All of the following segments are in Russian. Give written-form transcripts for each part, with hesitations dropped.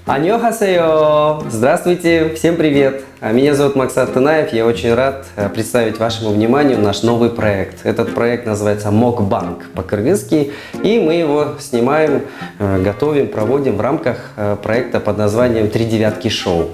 Аньохасео! Здравствуйте, всем привет! Меня зовут Максат Тынаев, я очень рад представить вашему вниманию наш новый проект. Этот проект называется Мукбанг по-кыргызски, и мы его снимаем, готовим, проводим в рамках проекта под названием «Три девятки шоу».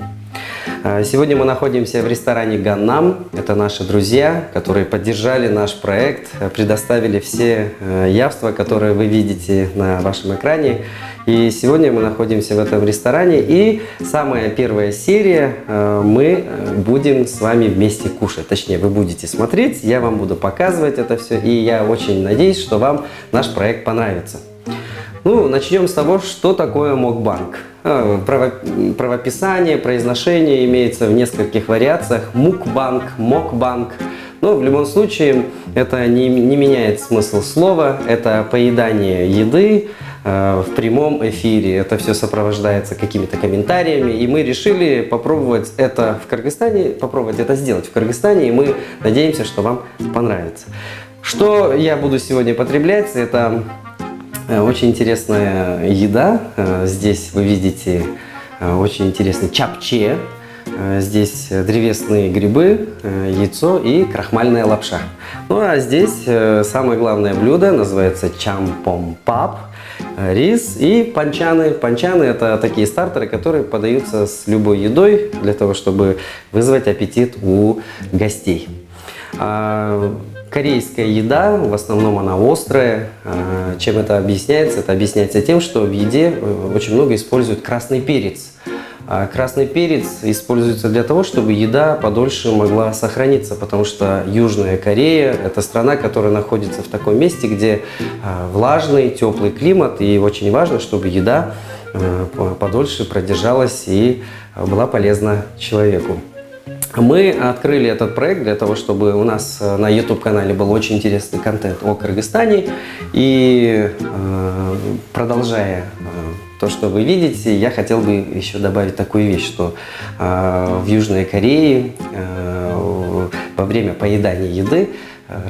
Сегодня мы находимся в ресторане «Ганнам». Это наши друзья, которые поддержали наш проект, предоставили все явства, которые вы видите на вашем экране. И сегодня мы находимся в этом ресторане, и самая первая серия мы будем с вами вместе кушать. Точнее, вы будете смотреть, я вам буду показывать это все, и я очень надеюсь, что вам наш проект понравится. Ну, начнем с того, что такое мукбанг. Правописание, произношение имеется в нескольких вариациях. Мукбанг, мокбанг. Но в любом случае это не меняет смысл слова. Это поедание еды в прямом эфире. Это все сопровождается какими-то комментариями. И мы решили попробовать это в Кыргызстане, попробовать это сделать в Кыргызстане. И мы надеемся, что вам понравится. Что я буду сегодня потреблять? Это очень интересная еда. Здесь вы видите очень интересный чапче. Здесь древесные грибы, яйцо и крахмальная лапша. Ну а здесь самое главное блюдо называется чампомпап. Рис и панчаны. Панчаны — это такие стартеры, которые подаются с любой едой для того, чтобы вызвать аппетит у гостей. Корейская еда, в основном она острая. Чем это объясняется? Это объясняется тем, что в еде очень много используют красный перец. Красный перец используется для того, чтобы еда подольше могла сохраниться, потому что Южная Корея – это страна, которая находится в таком месте, где влажный, теплый климат, и очень важно, чтобы еда подольше продержалась и была полезна человеку. Мы открыли этот проект для того, чтобы у нас на YouTube-канале был очень интересный контент о Кыргызстане. И продолжая то, что вы видите, я хотел бы еще добавить такую вещь, что в Южной Корее во время поедания еды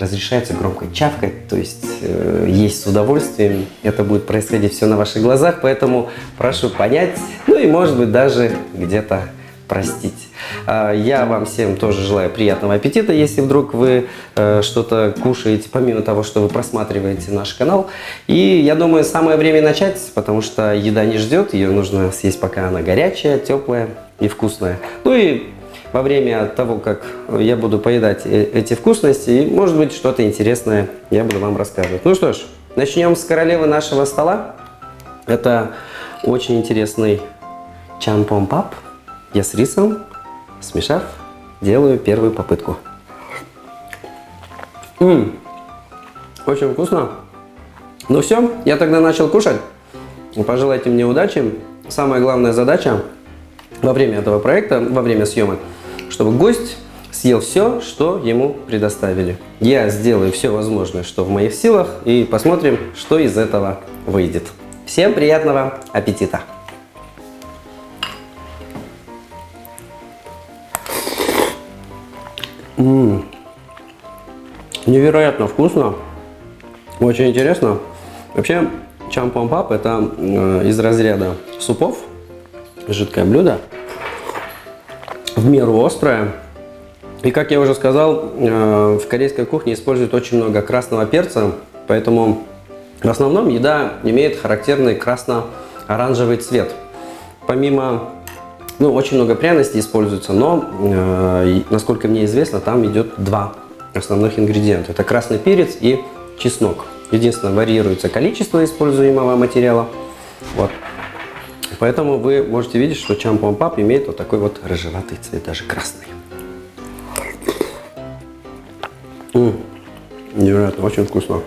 разрешается громко чавкать, то есть есть с удовольствием. Это будет происходить все на ваших глазах, поэтому прошу понять, ну и может быть даже где-то простить. Я вам всем тоже желаю приятного аппетита, если вдруг вы что-то кушаете, помимо того, что вы просматриваете наш канал. И я думаю, самое время начать, потому что еда не ждет, ее нужно съесть, пока она горячая, теплая и вкусная. Ну и во время того, как я буду поедать эти вкусности, может быть, что-то интересное я буду вам рассказывать. Ну что ж, начнем с королевы нашего стола. Это очень интересный чампомпап. Я с рисом, смешав, делаю первую попытку. Очень вкусно. Ну все, я тогда начал кушать. Пожелайте мне удачи. Самая главная задача во время этого проекта, во время съемок, чтобы гость съел все, что ему предоставили. Я сделаю все возможное, что в моих силах, и посмотрим, что из этого выйдет. Всем приятного аппетита! Невероятно вкусно, очень интересно. Вообще, чампомпап — это из разряда супов, жидкое блюдо, в меру острое. И, как я уже сказал, в корейской кухне используют очень много красного перца, поэтому в основном еда имеет характерный красно-оранжевый цвет. Помимо очень много пряностей используется, но, насколько мне известно, там идет два основных ингредиента. Это красный перец и чеснок. Единственное, варьируется количество используемого материала. Вот. Поэтому вы можете видеть, что чампомпап имеет вот такой вот рыжеватый цвет, даже красный. Невероятно, очень вкусно.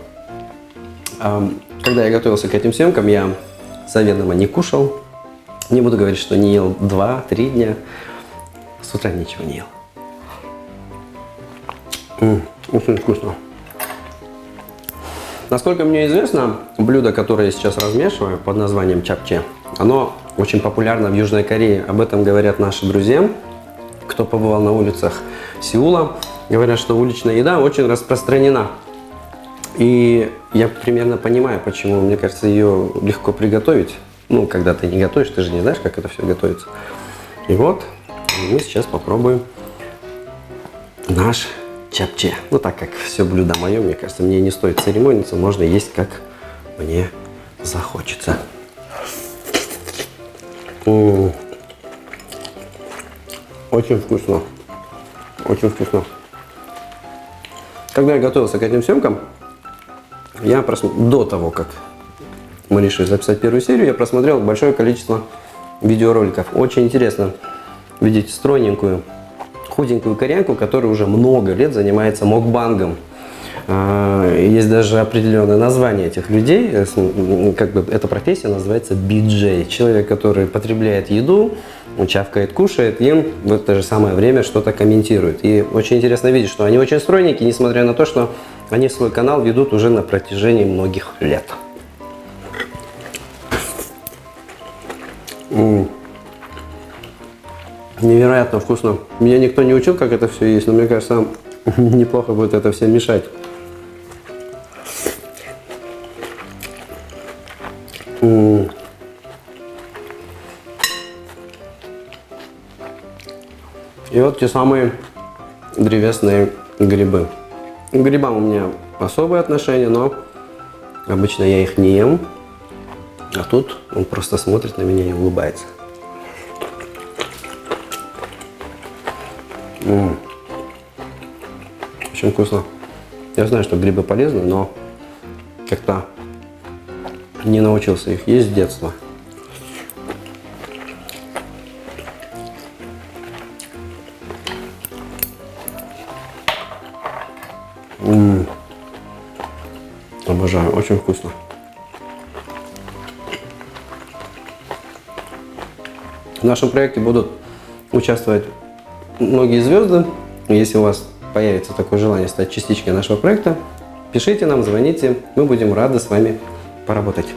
Когда я готовился к этим съемкам, я заведомо не кушал. Не буду говорить, что не ел 2-3 дня. С утра ничего не ел. Очень вкусно. Насколько мне известно, блюдо, которое я сейчас размешиваю под названием чапче, оно очень популярно в Южной Корее. Об этом говорят наши друзья, кто побывал на улицах Сеула. Говорят, что уличная еда очень распространена. И я примерно понимаю, почему. Мне кажется, ее легко приготовить. Ну, когда ты не готовишь, ты же не знаешь, как это все готовится. И вот мы сейчас попробуем наш чапче. Ну, так как все блюдо мое, мне кажется, мне не стоит церемониться, можно есть, как мне захочется. Очень вкусно. Очень вкусно. Когда я готовился к этим съемкам, до того, как мы решили записать первую серию, я просмотрел большое количество видеороликов. Очень интересно видеть стройненькую, худенькую кореянку, которая уже много лет занимается мукбангом. Есть даже определенное название этих людей. Как бы эта профессия называется биджей. Человек, который потребляет еду, чавкает, кушает и в это же самое время что-то комментирует. И очень интересно видеть, что они очень стройненькие, несмотря на то, что они свой канал ведут уже на протяжении многих лет. Невероятно вкусно. Меня никто не учил, как это все есть, но мне кажется, неплохо будет это все мешать. И вот те самые древесные грибы. К грибам у меня особое отношение, но обычно я их не ем. А тут он просто смотрит на меня и улыбается. Очень вкусно. Я знаю, что грибы полезны, но как-то не научился их есть с детства. Обожаю, очень вкусно. В нашем проекте будут участвовать многие звезды. Если у вас появится такое желание стать частичкой нашего проекта, пишите нам, звоните, мы будем рады с вами поработать,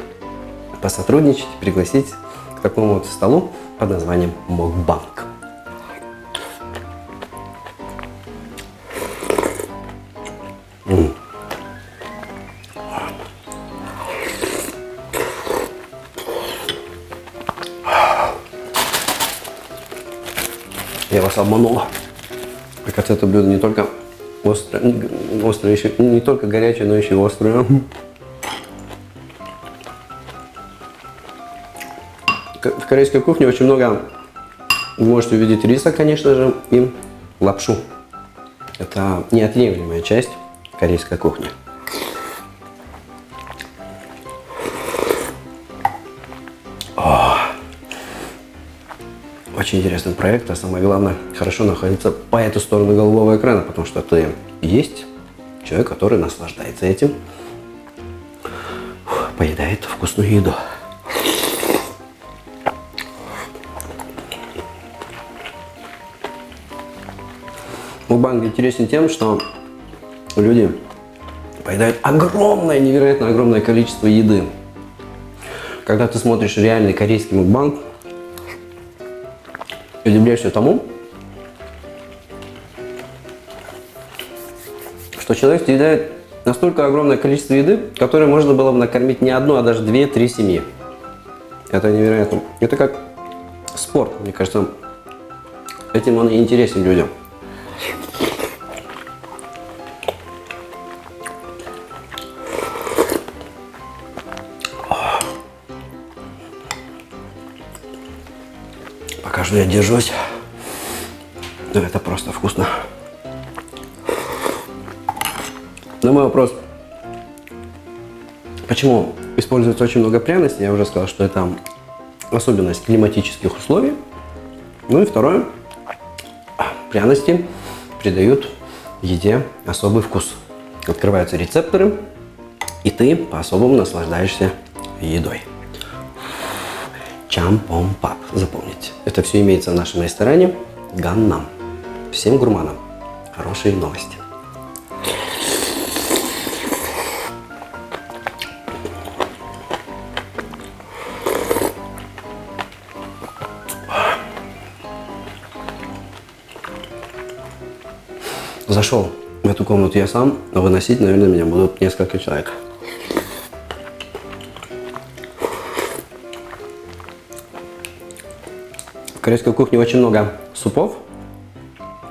посотрудничать, пригласить к такому вот столу под названием мукбанг. Я вас обманула. Оказывается, это блюдо не только острое, еще, не только горячее, но еще и острое. В корейской кухне очень много вы можете увидеть риса, конечно же, и лапшу. Это неотъемлемая часть корейской кухни. Очень интересный проект, а самое главное, хорошо находиться по эту сторону голубого экрана, потому что ты есть человек, который наслаждается этим, поедает вкусную еду. Мукбанг интересен тем, что люди поедают огромное, невероятно огромное количество еды. Когда ты смотришь реальный корейский мукбанг, удивляешься тому, что человек съедает настолько огромное количество еды, которое можно было бы накормить не одну, а даже 2-3 семьи. Это невероятно. Это как спорт, мне кажется. Этим он и интересен людям. Пока что я держусь. Но это просто вкусно. На мой вопрос, почему используется очень много пряностей, я уже сказал, что это особенность климатических условий. Ну и второе, пряности придают еде особый вкус. Открываются рецепторы, и ты по-особому наслаждаешься едой. Чампомпап, запомните. Это все имеется в нашем ресторане Ганнам. Всем гурманам хорошие новости. Зашел в эту комнату я сам, но выносить, наверное, меня будут несколько человек. корейской кухне очень много супов.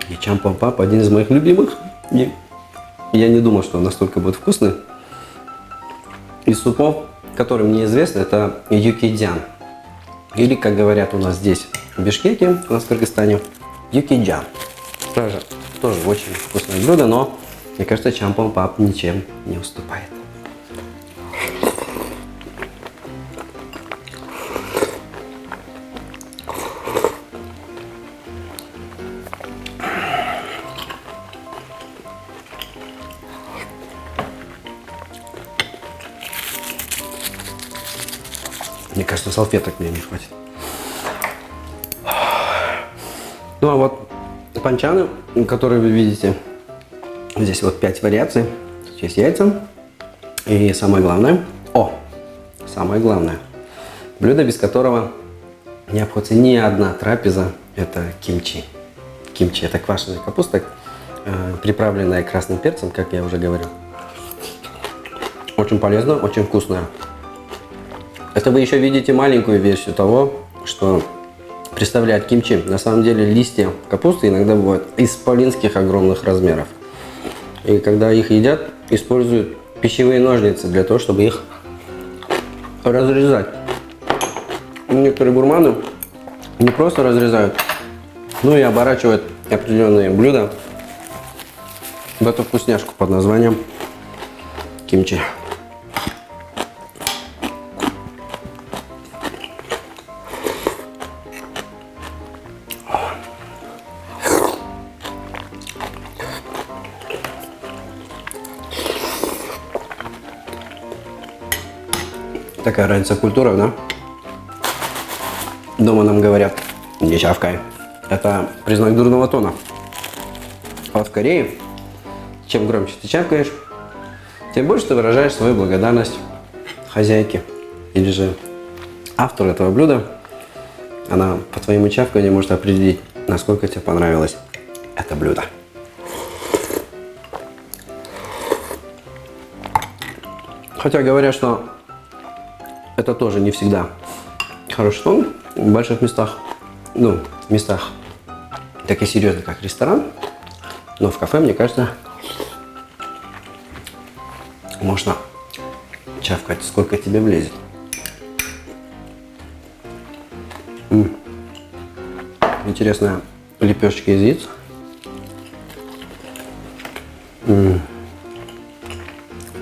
И чампон-пап один из моих любимых. И я не думал, что он настолько будет вкусный. Из супов, который мне известен, это юкиджан. Или, как говорят у нас здесь, в Бишкеке, у нас в Кыргызстане, юкиджан. Тоже очень вкусное блюдо, но, мне кажется, чампон-пап ничем не уступает. Мне кажется, салфеток мне не хватит. Ну а вот панчаны, которые вы видите, здесь вот 5 вариаций. Здесь яйца. И самое главное, блюдо, без которого не обходится ни одна трапеза, это кимчи. Кимчи – это квашеная капуста, приправленная красным перцем, как я уже говорил. Очень полезно, очень вкусная. Это вы еще видите маленькую версию того, что представляет кимчи. На самом деле листья капусты иногда бывают исполинских огромных размеров. И когда их едят, используют пищевые ножницы для того, чтобы их разрезать. Некоторые гурманы не просто разрезают, но и оборачивают определенные блюда в эту вкусняшку под названием кимчи. Такая разница в культурах, да? Дома нам говорят, не чавкай. Это признак дурного тона. А вот в Корее, чем громче ты чавкаешь, тем больше ты выражаешь свою благодарность хозяйке. Или же автору этого блюда. Она по твоему чавканию может определить, насколько тебе понравилось это блюдо. Хотя говорят, что это тоже не всегда хороший тон в больших местах. Ну, в местах таких серьезных, как ресторан. Но в кафе, мне кажется, можно чавкать, сколько тебе влезет. Интересная лепешечка из яиц.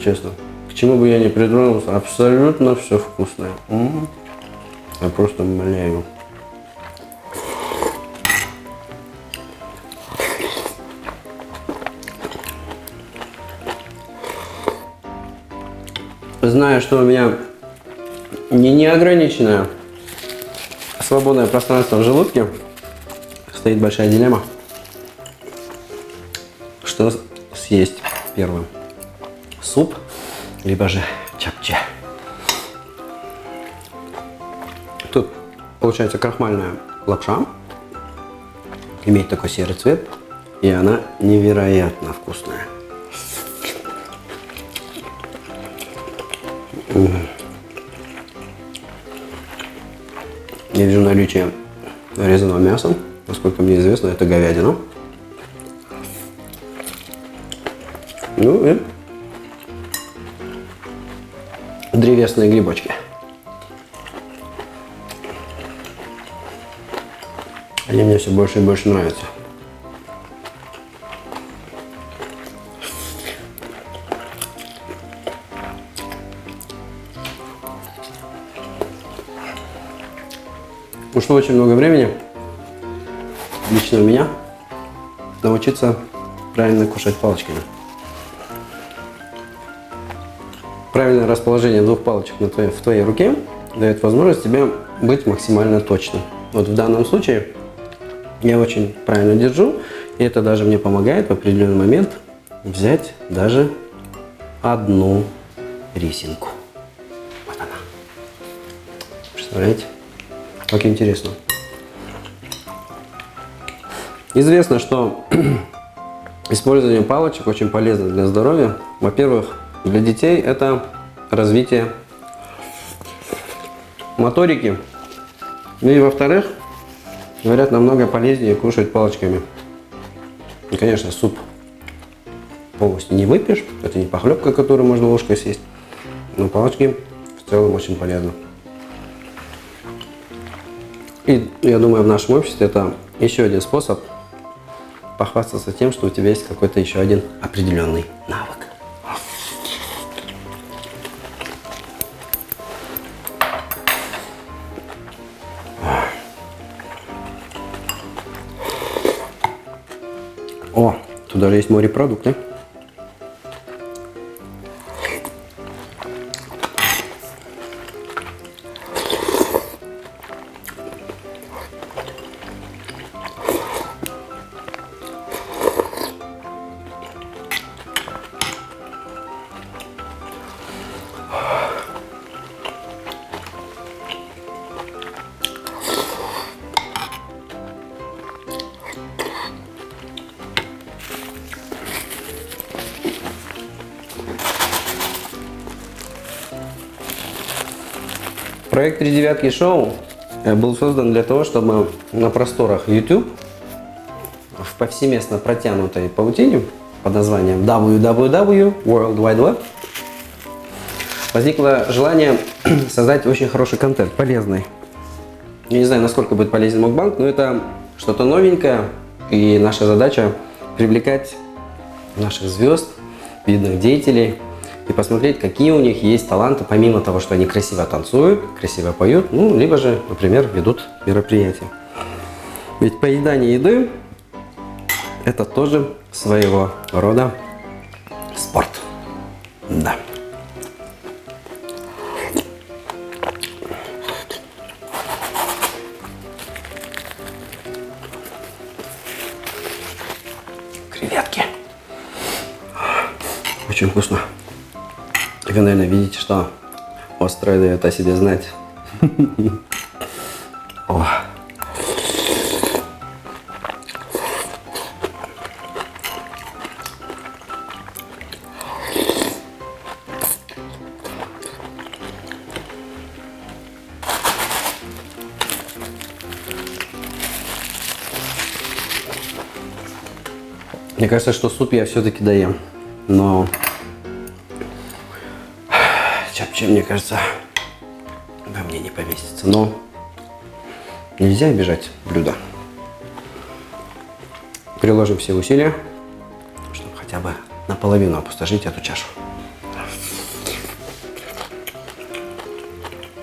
Честно. К чему бы я ни придвинулся, абсолютно все вкусное. Я просто млею. Зная, что у меня не неограниченное свободное пространство в желудке, стоит большая дилемма, что съесть первым. Суп, либо же чапче. Тут получается крахмальная лапша, имеет такой серый цвет, и она невероятно вкусная. Я вижу наличие нарезанного мяса, насколько мне известно, это говядина. Ну и древесные грибочки. Они мне все больше и больше нравятся. Ушло очень много времени, лично у меня, научиться правильно кушать палочками. Правильное расположение двух палочек в твоей руке дает возможность тебе быть максимально точным. Вот в данном случае я очень правильно держу, и это даже мне помогает в определенный момент взять даже одну рисинку. Вот она. Представляете? Как интересно. Известно, что использование палочек очень полезно для здоровья. Во-первых, для детей это развитие моторики. Ну и во-вторых, Говорят, намного полезнее кушать палочками. И, конечно, суп полностью не выпьешь. Это не похлебка, которую можно ложкой съесть. Но палочки в целом очень полезны. И я думаю, в нашем обществе это еще один способ похвастаться тем, что у тебя есть какой-то еще один определенный навык. О, тут даже есть морепродукты. Проект «Три девятки шоу» был создан для того, чтобы на просторах YouTube в повсеместно протянутой паутине под названием www World Wide Web возникло желание создать очень хороший контент, полезный. Я не знаю, насколько будет полезен мукбанг, но это что-то новенькое, и наша задача привлекать наших звезд, видных деятелей, и посмотреть, какие у них есть таланты, помимо того, что они красиво танцуют, красиво поют, ну, либо же, например, ведут мероприятия. Ведь поедание еды – это тоже своего рода спорт. Да. Креветки. Очень вкусно. Вы, наверное, видите, что острое дает о себе знать. О. Мне кажется, что суп я все-таки доем, но чапчи, мне кажется, во мне не поместится. Но нельзя обижать блюдо. Приложим все усилия, чтобы хотя бы наполовину опустошить эту чашу.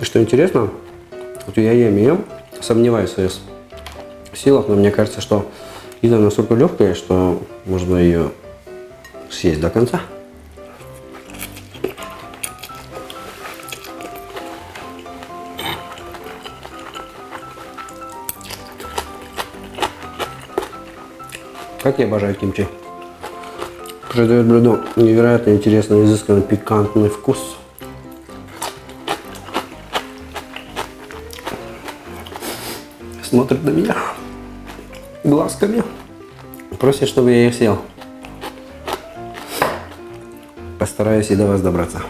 И что интересно, вот я ем ее, сомневаюсь в своих силах, но мне кажется, что еда настолько легкая, что можно ее съесть до конца. Как я обожаю кимчи. Придает блюду невероятно интересный, изысканный, пикантный вкус. Смотрит на меня глазками. Просит, чтобы я их съел. Постараюсь и до вас добраться.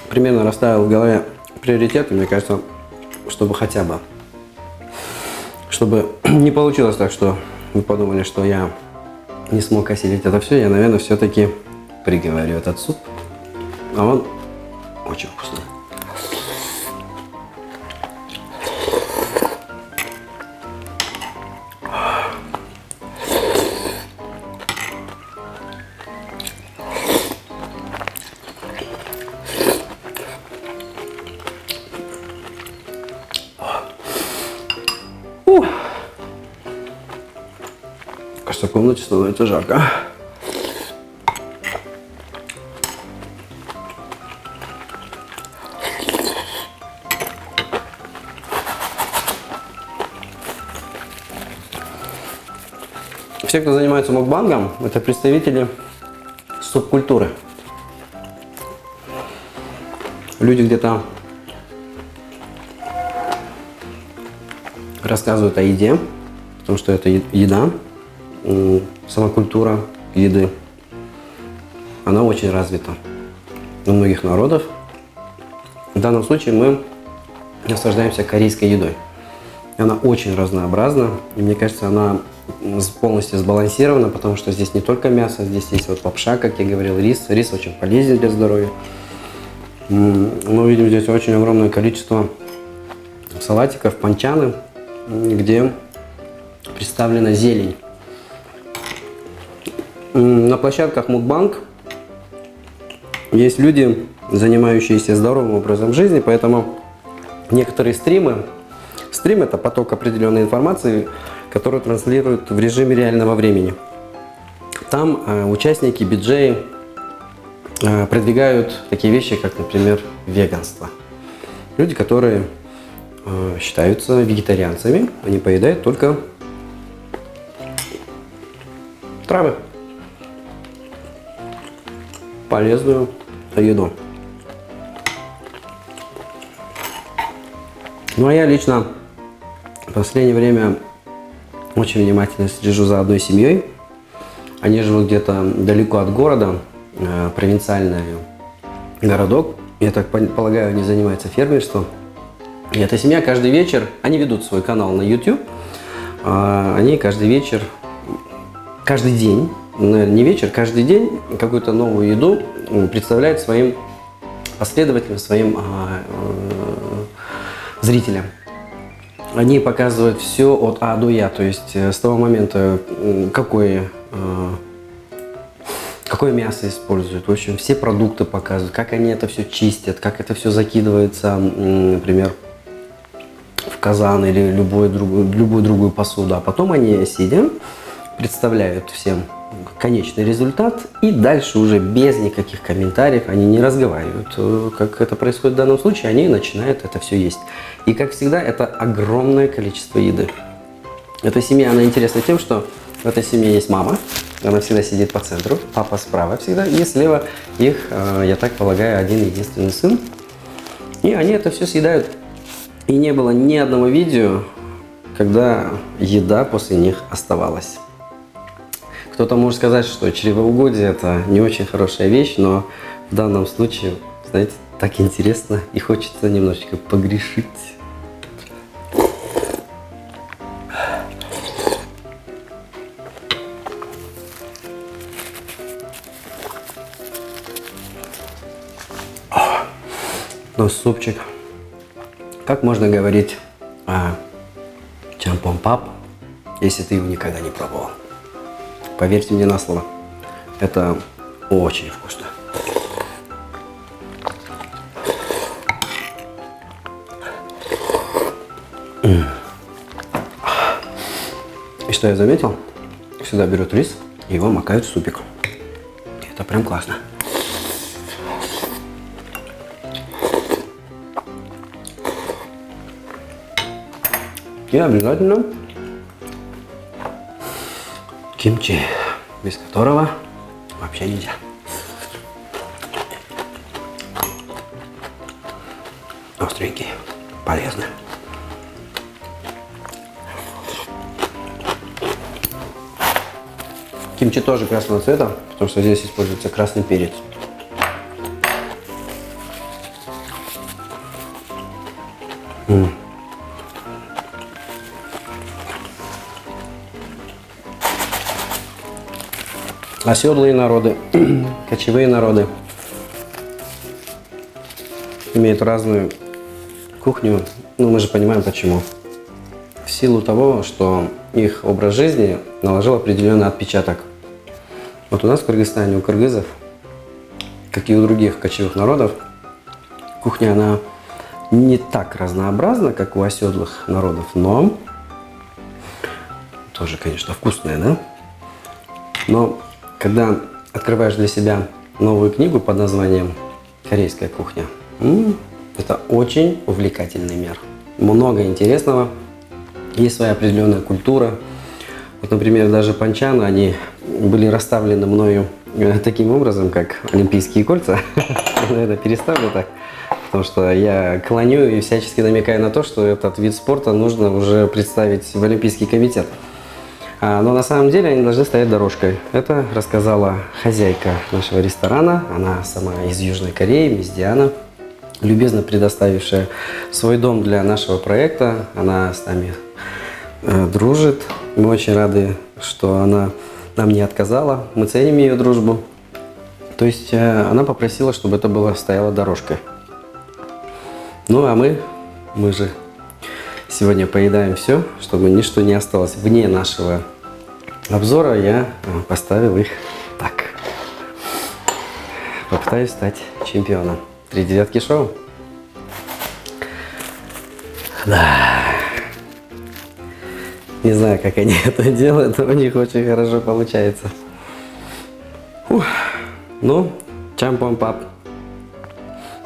Примерно расставил в голове приоритеты, мне кажется, чтобы хотя бы, чтобы не получилось так, что вы подумали, что я не смог осилить это все, я, наверное, все-таки приговорю этот суп, а он очень вкусный. Кажется, в комнате становится жарко. Все, кто занимается мукбангом, это представители субкультуры. Люди где-то рассказывают о еде, потому что это еда, сама культура еды, она очень развита. у многих народов. В данном случае мы наслаждаемся корейской едой. Она очень разнообразна, и мне кажется, она полностью сбалансирована, потому что здесь не только мясо, здесь есть вот лапша, как я говорил, рис. Рис очень полезен для здоровья. Мы видим здесь очень огромное количество салатиков, панчаны, где представлена зелень. На площадках Мукбанг есть люди, занимающиеся здоровым образом жизни, поэтому некоторые стримы это поток определенной информации, которую транслируют в режиме реального времени. Там участники, биджеи продвигают такие вещи, как, например, веганство. Люди, которые считаются вегетарианцами, они поедают только травы, полезную еду. Ну а я лично в последнее время очень внимательно слежу за одной семьей. Они живут где-то далеко от города, провинциальный городок. Я так полагаю, они занимаются фермерством. И эта семья каждый вечер, они ведут свой канал на YouTube, они каждый вечер, каждый день, наверное, не вечер, каждый день какую-то новую еду представляют своим последователям, своим зрителям. Они показывают все от А до Я, то есть с того момента, какое мясо используют, в общем, все продукты показывают, как они это все чистят, как это все закидывается, например, в казан или любую другую посуду. А потом они, сидя, представляют всем конечный результат, и дальше уже без никаких комментариев они не разговаривают. Как это происходит в данном случае, они начинают это все есть. И как всегда, это огромное количество еды. Эта семья, она интересна тем, что в этой семье есть мама, она всегда сидит по центру, папа справа всегда, и слева их, я так полагаю, один единственный сын. И они это все съедают. И не было ни одного видео, когда еда после них оставалась. Кто-то может сказать, что чревоугодие – это не очень хорошая вещь, но в данном случае, знаете, так интересно и хочется немножечко погрешить. Ну, супчик. Как можно говорить о чампон-пап, если ты его никогда не пробовал? Поверьте мне на слово, это очень вкусно. И что я заметил? Сюда берут рис и его макают в супик. Это прям классно. И обязательно кимчи, без которого вообще нельзя. Остренький, полезный. Кимчи тоже красного цвета, потому что здесь используется красный перец. Оседлые народы, кочевые народы имеют разную кухню, но мы же понимаем почему. В силу того, что их образ жизни наложил определенный отпечаток. Вот у нас в Кыргызстане, у кыргызов, как и у других кочевых народов, кухня, она не так разнообразна, как у оседлых народов, но тоже, конечно, вкусная, да? Но когда открываешь для себя новую книгу под названием «Корейская кухня», это очень увлекательный мир. Много интересного, есть своя определенная культура. Вот, например, даже панчаны, они были расставлены мною таким образом, как олимпийские кольца. Я, наверное, переставлю так, потому что я клоню и всячески намекаю на то, что этот вид спорта нужно уже представить в Олимпийский комитет. Но на самом деле они должны стоять дорожкой. Это рассказала хозяйка нашего ресторана. Она сама из Южной Кореи, мисс Диана, любезно предоставившая свой дом для нашего проекта. Она с нами дружит. Мы очень рады, что она нам не отказала. Мы ценим ее дружбу. То есть она попросила, чтобы это было стояло дорожкой. Ну а мы же сегодня поедаем все, чтобы ничто не осталось вне нашего обзора. Я поставил их так. Попытаюсь стать чемпионом. 3 девятки шоу. Да. Не знаю, как они это делают, но у них очень хорошо получается. Фух. Ну, чампон пап.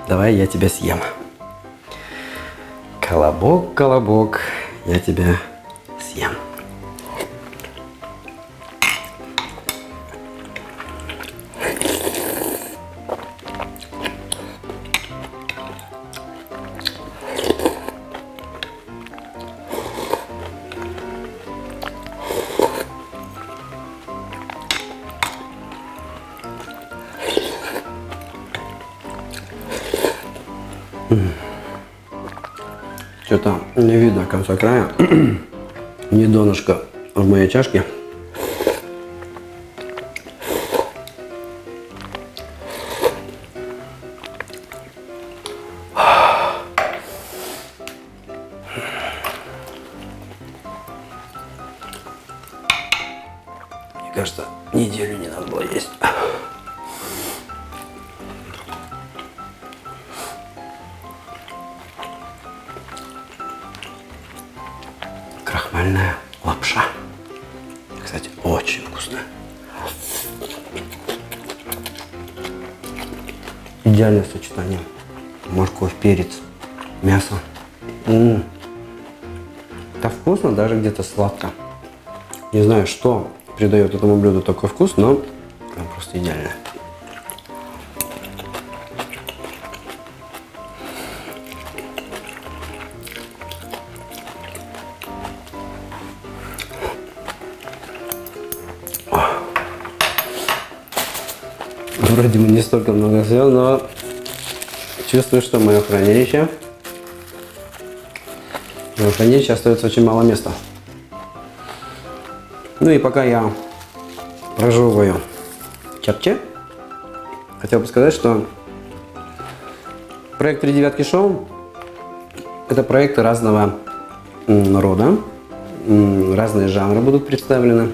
Давай я тебя съем. Колобок, колобок, я тебя съем. Что-то не видно конца края, ни донышка в моей чашке. Мне кажется, неделю не надо было есть. Крахмальная лапша. Кстати, очень вкусная. Идеальное сочетание. Морковь, перец, мясо. Это вкусно, даже где-то сладко. Не знаю, что придает этому блюду такой вкус, но оно просто идеально. Вроде бы не столько много съел, но чувствую, что в моем хранилище остается очень мало места. Ну и пока я прожевываю чапче, хотел бы сказать, что проект 3 девятки шоу — это проекты разного рода, разные жанры будут представлены.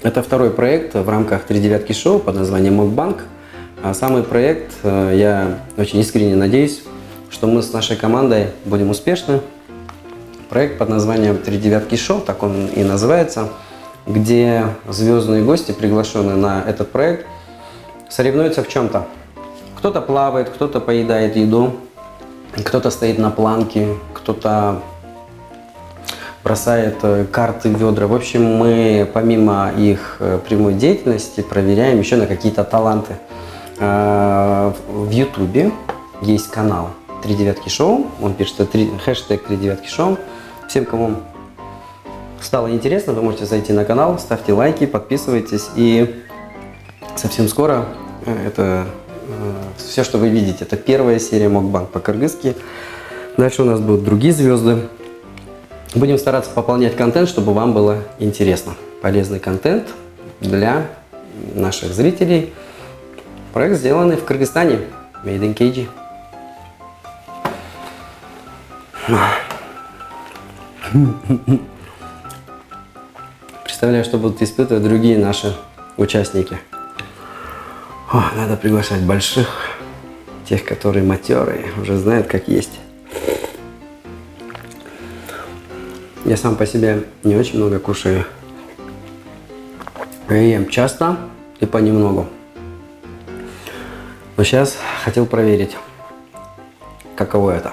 Это второй проект в рамках 3 девятки шоу под названием Мукбанг. А самый проект, я очень искренне надеюсь, что мы с нашей командой будем успешны. Проект под названием 3 девятки шоу, так он и называется, где звездные гости, приглашенные на этот проект, соревнуются в чем-то. Кто-то плавает, кто-то поедает еду, кто-то стоит на планке, кто-то бросает карты в ведра. В общем, мы помимо их прямой деятельности проверяем еще на какие-то таланты. В Ютубе есть канал 3 девятки шоу, он пишет хэштег 3 девятки шоу. Всем, кому стало интересно, вы можете зайти на канал, ставьте лайки, подписывайтесь. И совсем скоро это все, что вы видите, это первая серия Мукбанг по-кыргызски. Дальше у нас будут другие звезды. Будем стараться пополнять контент, чтобы вам было интересно. Полезный контент для наших зрителей. Проект сделанный в Кыргызстане. Made in KG. Представляю, что будут испытывать другие наши участники. Надо приглашать больших, тех, которые матерые, уже знают, как есть. Я сам по себе не очень много кушаю. Я ем часто и понемногу. Но сейчас хотел проверить, каково это.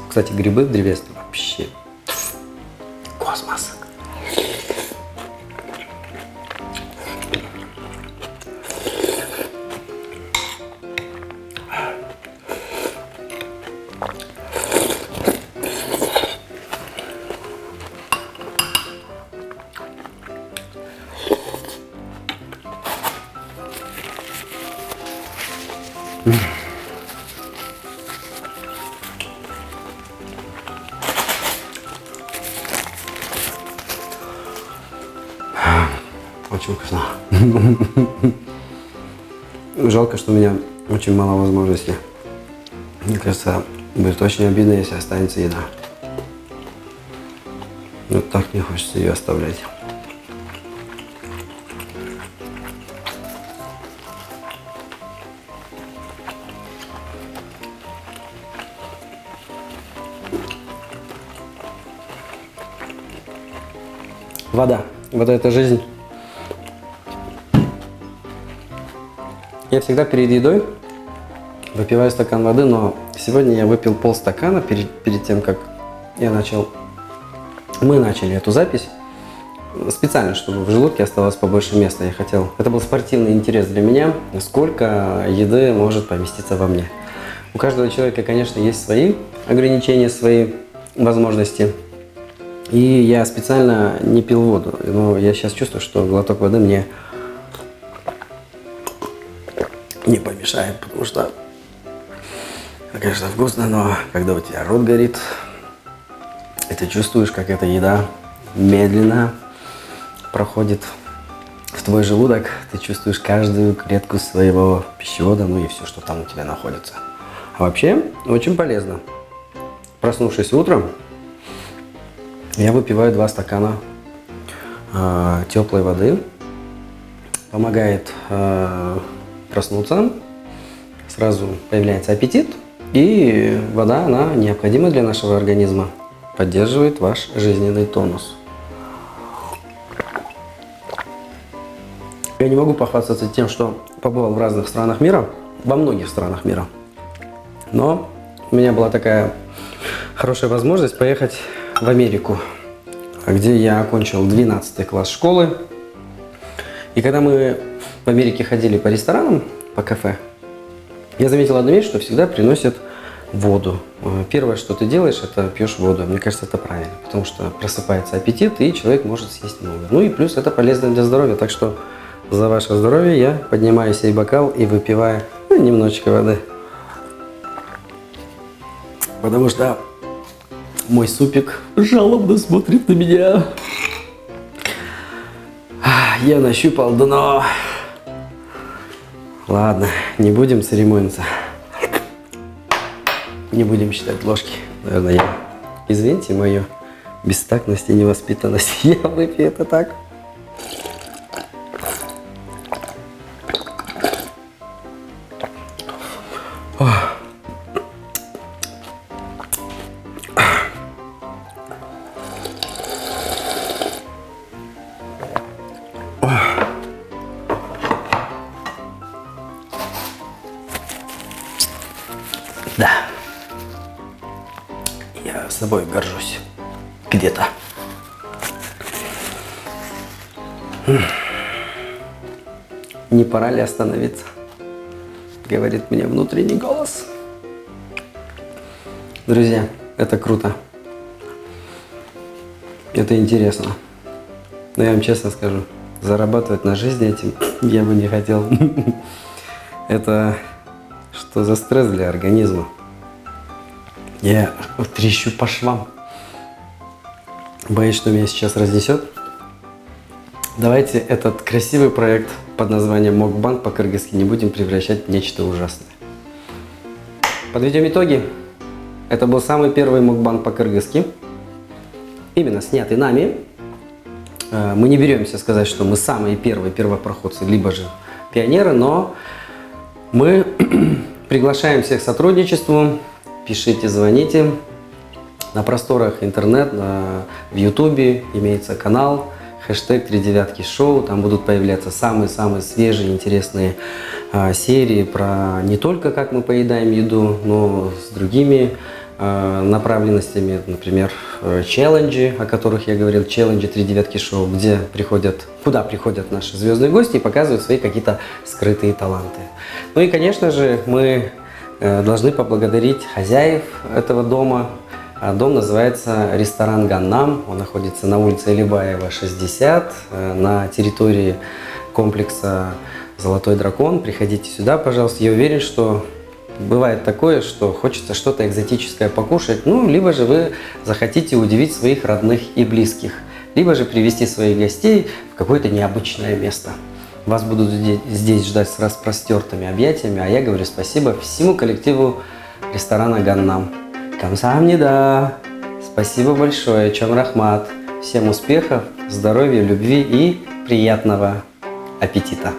Кстати, грибы древесные вообще космос. очень вкусно. Жалко, что у меня очень мало возможностей. Мне кажется, будет очень обидно, если останется еда. Вот так не хочется ее оставлять. Вода. Вода – это жизнь. Я всегда перед едой выпиваю стакан воды, но сегодня я выпил полстакана перед тем, как мы начали эту запись. Специально, чтобы в желудке оставалось побольше места. Я хотел. Это был спортивный интерес для меня, сколько еды может поместиться во мне. У каждого человека, конечно, есть свои ограничения, свои возможности. И я специально не пил воду, но я сейчас чувствую, что глоток воды мне не помешает, потому что это, конечно, вкусно, но когда у тебя рот горит, и ты чувствуешь, как эта еда медленно проходит в твой желудок, ты чувствуешь каждую клетку своего пищевода, ну и все, что там у тебя находится. А вообще, очень полезно. Проснувшись утром, я выпиваю 2 стакана теплой воды. Помогает проснуться, сразу появляется аппетит, и вода, она необходима для нашего организма, поддерживает ваш жизненный тонус. Я не могу похвастаться тем, что побывал в разных странах мира, во многих странах мира, но у меня была такая хорошая возможность поехать в Америку, где я окончил 12 класс школы. И когда мы в Америке ходили по ресторанам, по кафе, я заметил одну вещь, что всегда приносят воду. Первое, что ты делаешь, это пьешь воду. Мне кажется, это правильно, потому что просыпается аппетит, и человек может съесть много. Ну и плюс это полезно для здоровья, так что за ваше здоровье я поднимаю сей бокал и выпиваю немножечко воды. Потому что мой супик жалобно смотрит на меня. Я нащупал дно. Ладно, не будем церемониться. Не будем считать ложки. Наверное, извините мою бестактность и невоспитанность. Я выпью это так. Да. Я собой горжусь. Где-то. Не пора ли остановиться? Говорит мне внутренний голос. Друзья, это круто. Это интересно. Но я вам честно скажу, зарабатывать на жизнь этим я бы не хотел. Это что за стресс для организма? Я трещу по швам. Боюсь, что меня сейчас разнесет. Давайте этот красивый проект под названием Мукбанг по-кыргызски не будем превращать в нечто ужасное. Подведем итоги. Это был самый первый мукбанг по-кыргызски. Именно снятый нами. Мы не беремся сказать, что мы самые первые первопроходцы, либо же пионеры, но мы приглашаем всех к сотрудничеству. Пишите, звоните. На просторах интернет, в Ютубе имеется канал, хэштег 39 шоу. Там будут появляться самые-самые свежие, интересные серии про не только как мы поедаем еду, но с другими направленностями. Например, челленджи, о которых я говорил, челленджи 39 шоу, куда приходят наши звездные гости и показывают свои какие-то скрытые таланты. Ну и, конечно же, мы должны поблагодарить хозяев этого дома. Дом называется ресторан «Ганнам». Он находится на улице Элибаева, 60, на территории комплекса «Золотой дракон». Приходите сюда, пожалуйста. Я уверен, что бывает такое, что хочется что-то экзотическое покушать, ну, либо же вы захотите удивить своих родных и близких. либо же привести своих гостей в какое-то необычное место. Вас будут здесь ждать с распростертыми объятиями, а я говорю спасибо всему коллективу ресторана «Ганнам». Камсамнида! Спасибо большое, Чом Рахмат. Всем успехов, здоровья, любви и приятного аппетита!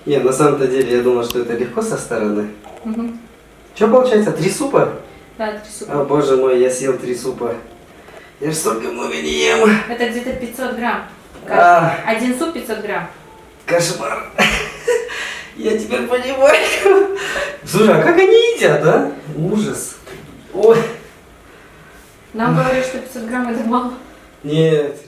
Не, на самом-то деле я думал, что это легко со стороны. Угу. Что получается, 3 супа? Да, 3 супа. О боже мой, я съел 3 супа. Я же столько много не ем. Это где-то 500 грамм. А. Один суп 500 грамм. Кошмар. Я теперь понимаю. Слушай, а как они едят, а? Ужас. Ой. Нам говорят, что 500 грамм это мало. Нет.